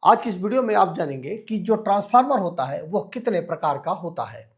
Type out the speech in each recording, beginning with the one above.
आज की इस वीडियो में आप जानेंगे कि जो ट्रांसफार्मर होता है वह कितने प्रकार का होता है।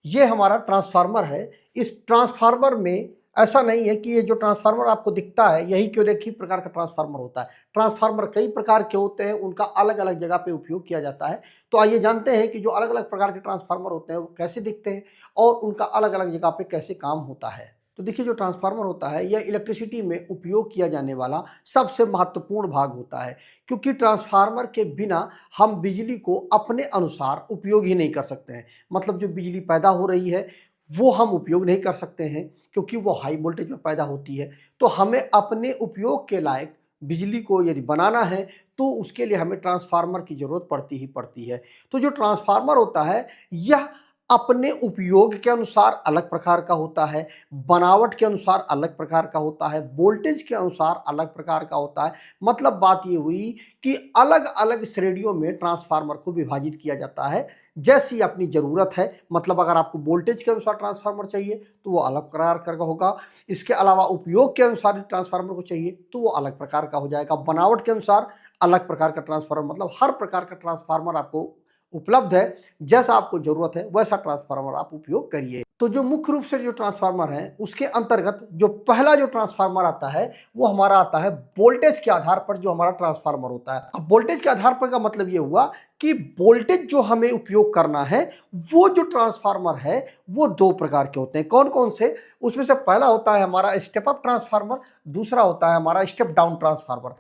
ये हमारा ट्रांसफार्मर है। इस ट्रांसफार्मर में ऐसा नहीं है कि ये जो ट्रांसफार्मर आपको दिखता है यही केवल एक ही प्रकार का ट्रांसफार्मर होता है। ट्रांसफार्मर कई प्रकार के होते हैं, उनका अलग अलग जगह पे उपयोग किया जाता है। तो आइए जानते हैं कि जो अलग अलग प्रकार के ट्रांसफार्मर होते हैं वो कैसे दिखते हैं और उनका अलग अलग जगह पे कैसे काम होता है। तो देखिए, जो ट्रांसफार्मर होता है यह इलेक्ट्रिसिटी में उपयोग किया जाने वाला सबसे महत्वपूर्ण भाग होता है, क्योंकि ट्रांसफार्मर के बिना हम बिजली को अपने अनुसार उपयोग ही नहीं कर सकते हैं। मतलब जो बिजली पैदा हो रही है वो हम उपयोग नहीं कर सकते हैं, क्योंकि वो हाई वोल्टेज में पैदा होती है। तो हमें अपने उपयोग के लायक बिजली को यदि बनाना है तो उसके लिए हमें ट्रांसफार्मर की जरूरत पड़ती ही पड़ती है। तो जो ट्रांसफार्मर होता है यह अपने उपयोग के अनुसार अलग प्रकार का होता है, बनावट के अनुसार अलग प्रकार का होता है, वोल्टेज के अनुसार अलग प्रकार का होता है। मतलब बात ये हुई कि अलग अलग श्रेणियों में ट्रांसफार्मर को विभाजित किया जाता है, जैसी अपनी जरूरत है। मतलब अगर आपको वोल्टेज के अनुसार ट्रांसफार्मर चाहिए तो वो अलग प्रकार का होगा, इसके अलावा उपयोग के अनुसार ट्रांसफार्मर को चाहिए तो वो अलग प्रकार का हो जाएगा, बनावट के अनुसार अलग प्रकार का ट्रांसफार्मर। मतलब हर प्रकार का ट्रांसफार्मर आपको उपलब्ध है, जैसा आपको जरूरत है वैसा ट्रांसफार्मर आप उपयोग करिए। तो जो मुख्य रूप से जो ट्रांसफार्मर है उसके अंतर्गत जो पहला जो ट्रांसफार्मर आता है वो हमारा आता है वोल्टेज के आधार पर जो हमारा ट्रांसफार्मर होता है। अब वोल्टेज के आधार पर का मतलब ये हुआ कि वोल्टेज जो हमें उपयोग करना है वो जो ट्रांसफार्मर है वो दो प्रकार के होते हैं। कौन कौन से? उसमें से पहला होता है हमारा स्टेप अप ट्रांसफार्मर, दूसरा होता है हमारा स्टेप डाउन ट्रांसफार्मर।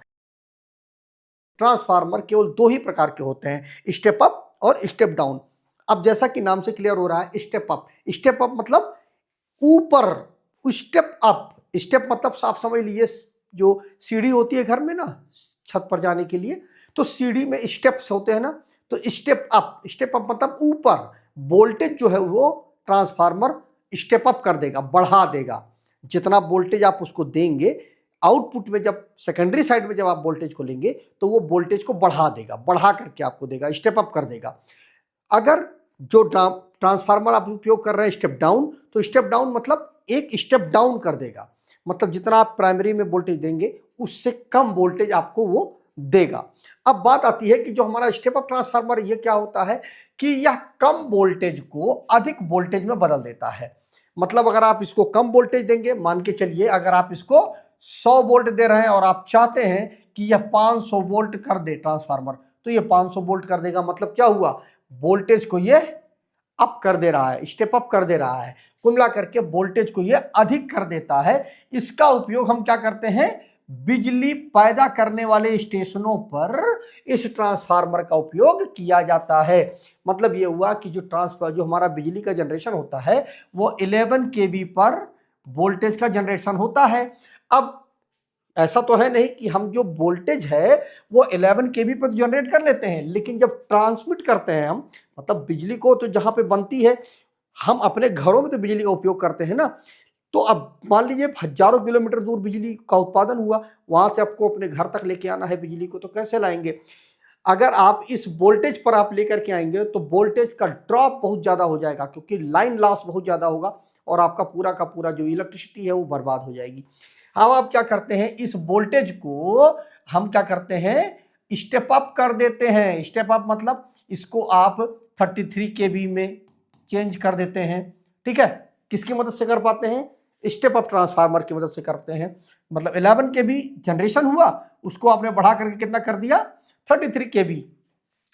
ट्रांसफार्मर केवल दो ही प्रकार के होते हैं, स्टेप अप और स्टेप डाउन। अब जैसा कि नाम से क्लियर हो रहा है, स्टेप अप मतलब ऊपर, स्टेप अप, स्टेप मतलब साफ समझ लीजिए जो सीढ़ी होती है घर में ना छत पर जाने के लिए, तो सीढ़ी में स्टेप्स होते हैं ना, तो स्टेप अप मतलब ऊपर वोल्टेज जो है वो ट्रांसफार्मर स्टेप अप कर देगा, बढ़ा देगा। जितना वोल्टेज आप उसको देंगे आउटपुट में, जब सेकेंडरी साइड में जब आप वोल्टेज को लेंगे तो वो वोल्टेज को बढ़ा देगा, बढ़ा करके आपको देगा, स्टेप अप कर देगा। अगर जो ट्रांसफार्मर आप उपयोग कर रहे हैं स्टेप डाउन, तो स्टेप डाउन मतलब एक स्टेप डाउन कर देगा। मतलब जितना आप प्राइमरी में वोल्टेज देंगे उससे कम वोल्टेज आपको वो देगा। अब बात आती है कि जो हमारा स्टेप अप ट्रांसफार्मर ये क्या होता है कि यह कम वोल्टेज को अधिक वोल्टेज में बदल देता है। मतलब अगर आप इसको कम वोल्टेज देंगे, मान के चलिए अगर आप इसको 100 वोल्ट दे रहे हैं और आप चाहते हैं कि यह 500 वोल्ट कर दे ट्रांसफार्मर, तो ये 500 वोल्ट कर देगा। मतलब क्या हुआ, वोल्टेज को ये अप कर दे रहा है, स्टेप अप कर दे रहा है, कुल मिला करके वोल्टेज को ये अधिक कर देता है। इसका उपयोग हम क्या करते हैं, बिजली पैदा करने वाले स्टेशनों पर इस ट्रांसफार्मर का उपयोग किया जाता है। मतलब ये हुआ कि जो हमारा बिजली का जनरेशन होता है वो 11 केवी पर वोल्टेज का जनरेशन होता है। अब ऐसा तो है नहीं कि हम जो वोल्टेज है वो 11 केवी पर जनरेट कर लेते हैं, लेकिन जब ट्रांसमिट करते हैं हम, मतलब बिजली को तो जहां पे बनती है, हम अपने घरों में तो बिजली का उपयोग करते हैं ना, तो अब मान लीजिए हजारों किलोमीटर दूर बिजली का उत्पादन हुआ, वहां से आपको अपने घर तक लेके आना है बिजली को, तो कैसे लाएंगे? अगर आप इस वोल्टेज पर आप लेकर के आएंगे तो वोल्टेज का ड्रॉप बहुत ज्यादा हो जाएगा, क्योंकि लाइन लॉस बहुत ज्यादा होगा और आपका पूरा का पूरा जो इलेक्ट्रिसिटी है वो बर्बाद हो जाएगी। अब आप क्या करते हैं, इस वोल्टेज को हम क्या करते हैं, स्टेप अप कर देते हैं। स्टेप अप मतलब इसको आप 33 केवी में चेंज कर देते हैं। ठीक है, किसकी मदद से कर पाते हैं, स्टेप अप ट्रांसफार्मर की मदद से करते हैं। मतलब 11 केवी जनरेशन हुआ, उसको आपने बढ़ा करके कितना कर दिया, 33 केवी,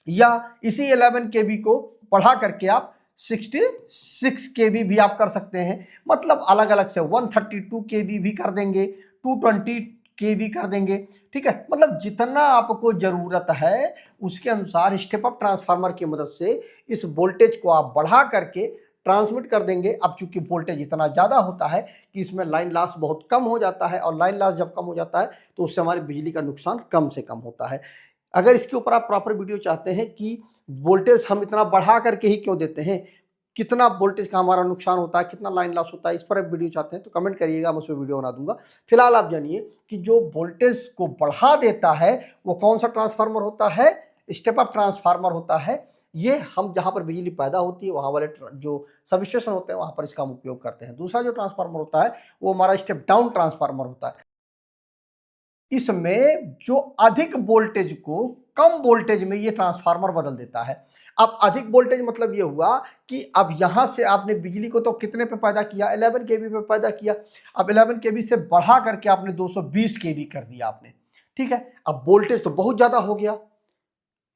या इसी 11 केवी को बढ़ा करके आप 66 केवी भी आप कर सकते हैं। मतलब अलग अलग से 132 केवी भी कर देंगे, 220 केवी कर देंगे। ठीक है, मतलब जितना आपको जरूरत है उसके अनुसार स्टेप अप ट्रांसफार्मर की मदद से इस वोल्टेज को आप बढ़ा करके ट्रांसमिट कर देंगे। अब चूंकि वोल्टेज इतना ज्यादा होता है कि इसमें लाइन लॉस बहुत कम हो जाता है, और लाइन लॉस जब कम हो जाता है तो उससे हमारी बिजली का नुकसान कम से कम होता है। अगर इसके ऊपर आप प्रॉपर वीडियो चाहते हैं कि वोल्टेज हम इतना बढ़ा करके ही क्यों देते हैं, कितना वोल्टेज का हमारा नुकसान होता है, कितना लाइन लॉस होता है, इस पर आप वीडियो चाहते हैं तो कमेंट करिएगा, मैं उस पर वीडियो बना दूंगा। फिलहाल आप जानिए कि जो वोल्टेज को बढ़ा देता है वो कौन सा ट्रांसफार्मर होता है, स्टेप अप ट्रांसफार्मर होता है। ये हम जहां पर बिजली पैदा होती है वहां वाले जो सब स्टेशन होते हैं वहां पर इसका हम उपयोग करते हैं। दूसरा जो ट्रांसफार्मर होता है वो हमारा स्टेप डाउन ट्रांसफार्मर होता है। इसमें जो अधिक वोल्टेज को कम वोल्टेज में ये ट्रांसफार्मर बदल देता है। अब अधिक वोल्टेज मतलब ये हुआ कि अब यहां से आपने बिजली को तो कितने पे पैदा किया, 11 केवी पे पैदा किया। अब 11 केवी से बढ़ा करके आपने 220 केवी कर दिया आपने, ठीक है। अब वोल्टेज तो बहुत ज्यादा हो गया।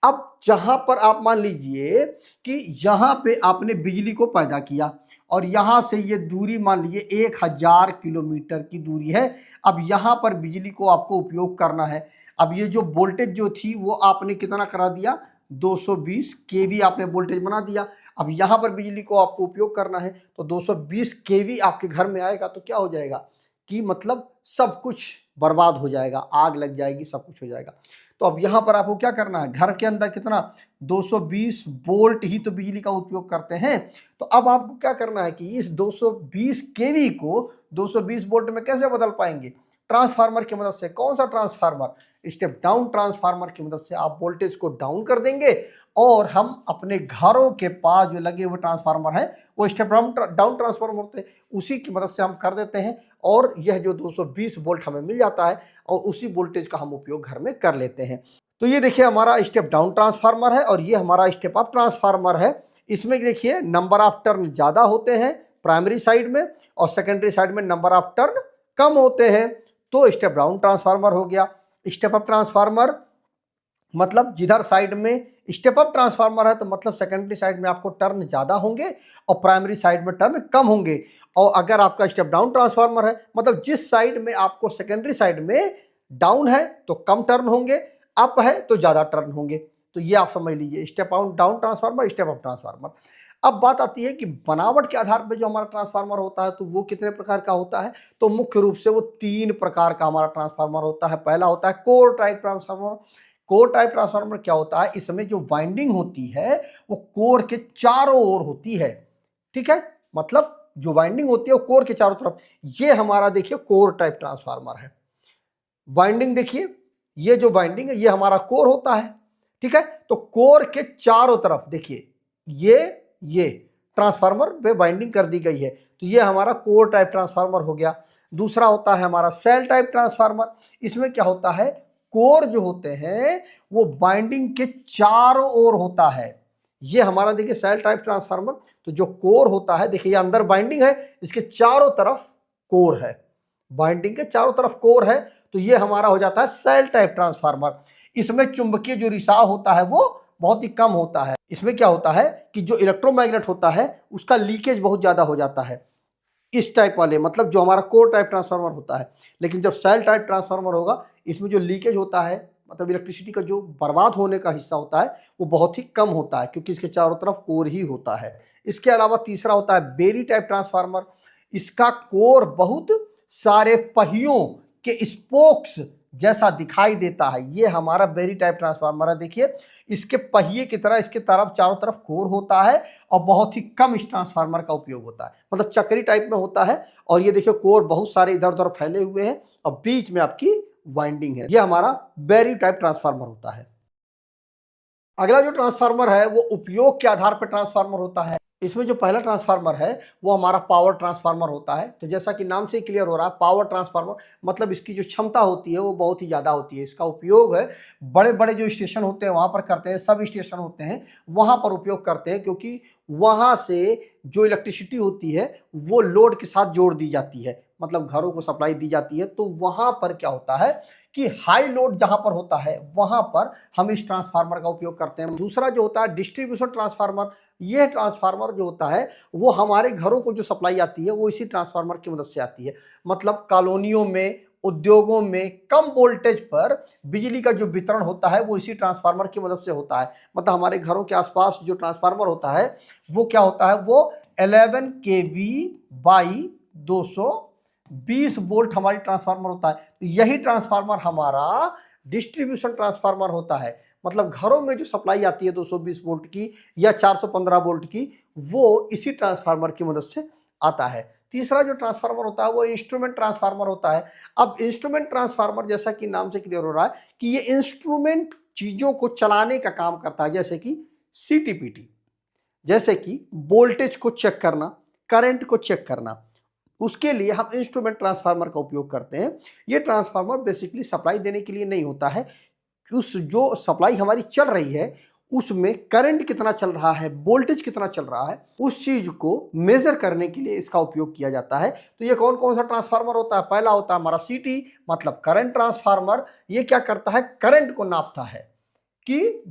अब जहां पर आप मान लीजिए कि यहां पे आपने बिजली को पैदा किया और यहां से ये दूरी मान लीजिए 1000 किलोमीटर की दूरी है। अब यहां पर बिजली को आपको उपयोग करना है। अब ये जो वोल्टेज जो थी वो आपने कितना करा दिया, 220 केवी आपने वोल्टेज बना दिया। अब यहां पर बिजली को आपको उपयोग करना है तो 220 केवी आपके घर में आएगा तो क्या हो जाएगा कि मतलब सब कुछ बर्बाद हो जाएगा, आग लग जाएगी, सब कुछ हो जाएगा। तो अब यहां पर आपको क्या करना है, घर के अंदर कितना 220 वोल्ट ही तो बिजली का उपयोग करते हैं। तो अब आपको क्या करना है कि इस 220 केवी को 220 वोल्ट में कैसे बदल पाएंगे, ट्रांसफार्मर की मदद से। कौन सा ट्रांसफार्मर, स्टेप डाउन ट्रांसफार्मर की मदद से आप वोल्टेज को डाउन कर देंगे और हम अपने घरों के पास जो लगे हुए ट्रांसफार्मर है वो स्टेप डाउन ट्रांसफार्मर होते हैं, उसी की मदद से हम कर देते हैं और यह जो 220 वोल्ट हमें मिल जाता है और उसी वोल्टेज का हम उपयोग घर में कर लेते हैं। तो ये देखिए हमारा स्टेप डाउन ट्रांसफार्मर है और ये हमारा स्टेप अप ट्रांसफार्मर है। इसमें देखिए नंबर ऑफ टर्न ज़्यादा होते हैं प्राइमरी साइड में और सेकेंडरी साइड में नंबर ऑफ टर्न कम होते हैं। तो स्टेप डाउन ट्रांसफार्मर हो गया। स्टेप अप ट्रांसफार्मर मतलब जिधर साइड में स्टेप अप ट्रांसफार्मर है तो मतलब सेकेंडरी साइड में आपको टर्न ज़्यादा होंगे और प्राइमरी साइड में टर्न कम होंगे। और अगर आपका स्टेप डाउन ट्रांसफार्मर है मतलब जिस साइड में आपको सेकेंडरी साइड में डाउन है तो कम टर्न होंगे, अप है तो ज़्यादा टर्न होंगे। तो ये आप समझ लीजिए step down transformer, step up transformer. अब बात आती है कि बनावट के आधार पर जो हमारा ट्रांसफार्मर होता है तो वो कितने प्रकार का होता है। तो मुख्य रूप से वो 3 प्रकार का हमारा ट्रांसफार्मर होता है। पहला होता है core type transformer. Core type transformer क्या होता है, इसमें जो वाइंडिंग होती है वो कोर के चारों ओर होती है, ठीक है। मतलब जो वाइंडिंग होती है वो कोर के चारों तरफ। ये हमारा देखिए कोर टाइप ट्रांसफार्मर है। वाइंडिंग देखिए, ये जो वाइंडिंग है ये हमारा कोर होता है, ठीक है। तो कोर के चारों तरफ देखिए ये ट्रांसफार्मर पे वाइंडिंग कर दी गई है तो ये हमारा कोर टाइप ट्रांसफार्मर हो गया। दूसरा होता है हमारा सेल टाइप ट्रांसफार्मर। इसमें क्या होता है, कोर जो होते हैं वो बाइंडिंग के चारों ओर होता है। ये हमारा देखिए सेल टाइप ट्रांसफार्मर। तो जो कोर होता है देखिए ये अंदर बाइंडिंग है, इसके चारों तरफ कोर है, बाइंडिंग के चारों तरफ कोर है। तो ये हमारा हो जाता है सेल टाइप ट्रांसफार्मर। इसमें चुंबकीय जो रिसाव होता है वो बहुत ही कम होता है। इसमें क्या होता है कि जो इलेक्ट्रोमैग्नेट होता है उसका लीकेज बहुत ज्यादा हो जाता है इस टाइप वाले, मतलब जो हमारा कोर टाइप ट्रांसफार्मर होता है। लेकिन जब सेल टाइप ट्रांसफार्मर होगा इसमें जो लीकेज होता है मतलब इलेक्ट्रिसिटी का जो बर्बाद होने का हिस्सा होता है वो बहुत ही कम होता है क्योंकि इसके चारों तरफ कोर ही होता है। इसके अलावा तीसरा होता है बेरी टाइप ट्रांसफार्मर। इसका कोर बहुत सारे पहियों के स्पोक्स जैसा दिखाई देता है। ये हमारा बेरी टाइप ट्रांसफार्मर है। देखिए इसके पहिए की तरह इसके तरफ चारों तरफ कोर होता है और बहुत ही कम इस ट्रांसफार्मर का उपयोग होता है, मतलब चक्री टाइप में होता है। और ये देखिए कोर बहुत सारे इधर उधर फैले हुए हैं और बीच में आपकी वाइंडिंग है। ये हमारा बेरी टाइप ट्रांसफार्मर होता है। अगला जो ट्रांसफार्मर है वो उपयोग के आधार पर ट्रांसफार्मर होता है। इसमें जो पहला ट्रांसफार्मर है वो हमारा पावर ट्रांसफार्मर होता है। तो जैसा कि नाम से ही क्लियर हो रहा है पावर ट्रांसफार्मर मतलब इसकी जो क्षमता होती है वो बहुत ही ज़्यादा होती है। इसका उपयोग है बड़े बड़े जो स्टेशन होते हैं वहाँ पर करते हैं, सब स्टेशन होते हैं वहाँ पर उपयोग करते हैं क्योंकि वहाँ से जो इलेक्ट्रिसिटी होती है वो लोड के साथ जोड़ दी जाती है, मतलब घरों को सप्लाई दी जाती है। तो वहाँ पर क्या होता है कि हाई लोड जहाँ पर होता है वहाँ पर हम इस ट्रांसफार्मर का उपयोग करते हैं। दूसरा जो होता है डिस्ट्रीब्यूशन ट्रांसफार्मर। यह ट्रांसफार्मर जो होता है वो हमारे घरों को जो सप्लाई आती है वो इसी ट्रांसफार्मर की मदद से आती है। मतलब कॉलोनियों में, उद्योगों में कम वोल्टेज पर बिजली का जो वितरण होता है वो इसी ट्रांसफार्मर की मदद से होता है। मतलब हमारे घरों के आसपास जो ट्रांसफार्मर होता है वो क्या होता है, वो 11 केवी बाई 220 वोल्ट हमारी ट्रांसफार्मर होता है। तो यही ट्रांसफार्मर हमारा डिस्ट्रीब्यूशन ट्रांसफार्मर होता है। मतलब घरों में जो सप्लाई आती है 220 वोल्ट की या 415 वोल्ट की वो इसी ट्रांसफार्मर की मदद से आता है। तीसरा जो ट्रांसफार्मर होता है वो इंस्ट्रूमेंट ट्रांसफार्मर होता है। अब इंस्ट्रूमेंट ट्रांसफार्मर जैसा कि नाम से क्लियर हो रहा है कि ये इंस्ट्रूमेंट चीजों को चलाने का काम करता है, जैसे कि सीटीपीटी, जैसे कि वोल्टेज को चेक करना, करंट को चेक करना, उसके लिए हम इंस्ट्रूमेंट ट्रांसफार्मर का उपयोग करते हैं। ये ट्रांसफार्मर बेसिकली सप्लाई देने के लिए नहीं होता है, उस जो सप्लाई हमारी चल रही है उसमें करंट कितना चल रहा है, वोल्टेज कितना चल रहा है, उस चीज को मेजर करने के लिए इसका उपयोग किया जाता है। तो ये कौन कौन सा ट्रांसफार्मर होता है? पहला होता है हमारा सीटी मतलब करंट ट्रांसफार्मर। ये क्या करता है? करंट को नापता है कि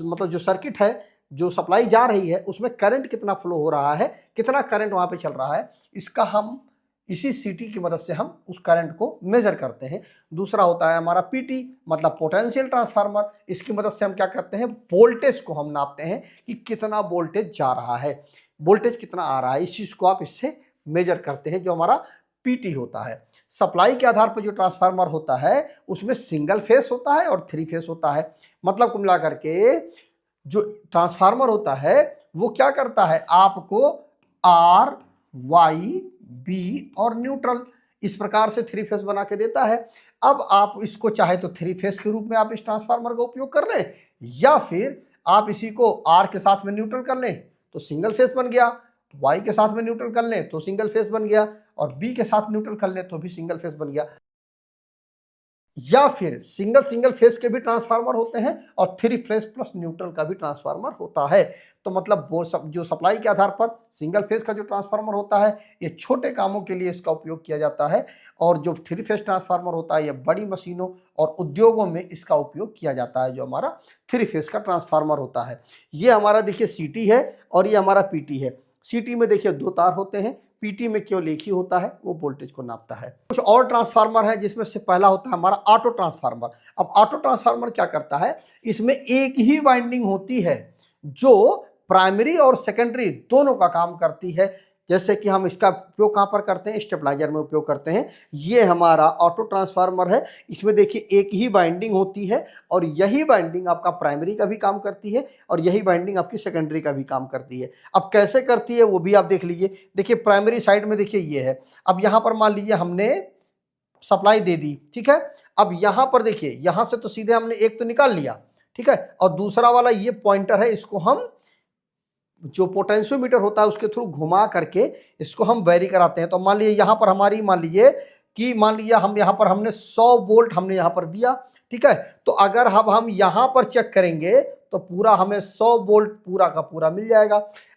मतलब जो सर्किट है, जो सप्लाई जा रही है उसमें करंट कितना फ्लो हो रहा है, कितना करंट वहां पे चल रहा है, इसका हम इसी सीटी की मदद से हम उस करंट को मेजर करते हैं। दूसरा होता है हमारा पीटी मतलब पोटेंशियल ट्रांसफार्मर। इसकी मदद से हम क्या करते हैं? वोल्टेज को हम नापते हैं कि कितना वोल्टेज जा रहा है, वोल्टेज कितना आ रहा है, इस चीज को आप इससे मेजर करते हैं, जो हमारा पीटी होता है। सप्लाई के आधार पर जो ट्रांसफार्मर होता है उसमें सिंगल फेस होता है और 3 फेस होता है। मतलब कुल मिलाकर के जो ट्रांसफार्मर होता है वो क्या करता है? आपको आर, वाई, बी और न्यूट्रल इस प्रकार से 3 फेस बना के देता है। अब आप इसको चाहे तो 3 फेस के रूप में आप इस ट्रांसफार्मर का उपयोग कर लें, या फिर आप इसी को आर के साथ में न्यूट्रल कर लें तो सिंगल फेस बन गया, वाई के साथ में न्यूट्रल कर लें तो सिंगल फेस बन गया, और बी के साथ न्यूट्रल कर लें तो भी सिंगल फेस बन गया। या फिर सिंगल सिंगल फेस के भी ट्रांसफार्मर होते हैं और 3 फेस प्लस न्यूट्रल का भी ट्रांसफार्मर होता है। तो मतलब वो सब जो सप्लाई के आधार पर सिंगल फेस का जो ट्रांसफार्मर होता है ये छोटे कामों के लिए इसका उपयोग किया जाता है, और जो 3 फेस ट्रांसफार्मर होता है ये बड़ी मशीनों और उद्योगों में इसका उपयोग किया जाता है, जो हमारा 3 फेस का ट्रांसफार्मर होता है। ये हमारा देखिए सीटी है और ये हमारा पीटी है। सीटी में देखिए 2 तार होते हैं, पीटी में केवल एक ही होता है, वो वोल्टेज को नापता है। कुछ और ट्रांसफार्मर है जिसमें से पहला होता है हमारा ऑटो ट्रांसफार्मर। अब ऑटो ट्रांसफार्मर क्या करता है? इसमें एक ही वाइंडिंग होती है जो प्राइमरी और सेकेंडरी दोनों का काम करती है। जैसे कि हम इसका उपयोग कहां पर करते हैं? स्टेबलाइजर में उपयोग करते हैं। ये हमारा ऑटो ट्रांसफार्मर है। इसमें देखिए एक ही वाइंडिंग होती है और यही वाइंडिंग आपका प्राइमरी का भी काम करती है और यही वाइंडिंग आपकी सेकेंडरी का भी काम करती है। अब कैसे करती है वो भी आप देख लीजिए। देखिए प्राइमरी साइड में देखिए ये है। अब यहां पर मान लीजिए हमने सप्लाई दे दी, ठीक है। अब यहां पर देखिए, यहां से तो सीधे हमने एक तो निकाल लिया, ठीक है, और दूसरा वाला ये पॉइंटर है, इसको हम जो पोटेंशियोमीटर होता है उसके थ्रू घुमा करके इसको हम वेरी कराते हैं। तो मान लीजिए यहाँ पर हमारी मान लीजिए हम यहाँ पर हमने 100 वोल्ट हमने यहाँ पर दिया, ठीक है। तो अगर हम यहाँ पर चेक करेंगे तो पूरा हमें 100 वोल्ट पूरा का पूरा मिल जाएगा।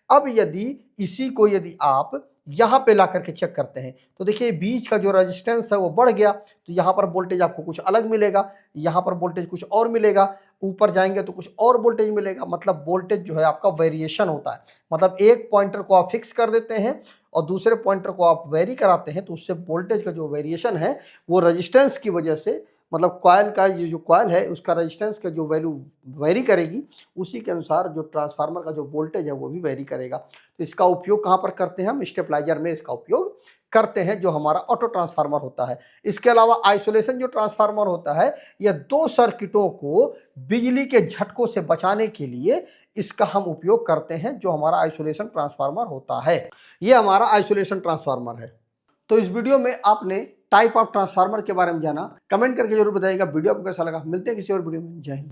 अब यदि आप यहाँ पे ला करके चेक करते हैं तो देखिए बीच का जो रेजिस्टेंस है वो बढ़ गया, तो यहाँ पर वोल्टेज आपको कुछ अलग मिलेगा, यहाँ पर वोल्टेज कुछ और मिलेगा, ऊपर जाएंगे तो कुछ और वोल्टेज मिलेगा। मतलब वोल्टेज जो है आपका वेरिएशन होता है। मतलब एक पॉइंटर को आप फिक्स कर देते हैं और दूसरे पॉइंटर को आप वेरी कराते हैं, तो उससे वोल्टेज का जो वेरिएशन है वो रेजिस्टेंस की वजह से, मतलब कॉइल का ये जो कॉइल है उसका रेजिस्टेंस का जो वैल्यू वेरी करेगी, उसी के अनुसार जो ट्रांसफार्मर का जो वोल्टेज है वो भी वेरी करेगा। तो इसका उपयोग कहाँ पर करते हैं? हम स्टेबलाइजर में इसका उपयोग करते हैं, जो हमारा ऑटो ट्रांसफार्मर होता है। इसके अलावा आइसोलेशन जो ट्रांसफार्मर होता है, यह 2 सर्किटों को बिजली के झटकों से बचाने के लिए इसका हम उपयोग करते हैं, जो हमारा आइसोलेशन ट्रांसफार्मर होता है। ये हमारा आइसोलेशन ट्रांसफार्मर है। तो इस वीडियो में आपने टाइप ऑफ ट्रांसफार्मर के बारे में जाना। कमेंट करके जरूर बताइएगा वीडियो आपको कैसा लगा। मिलते हैं किसी और वीडियो में। जय हिंद।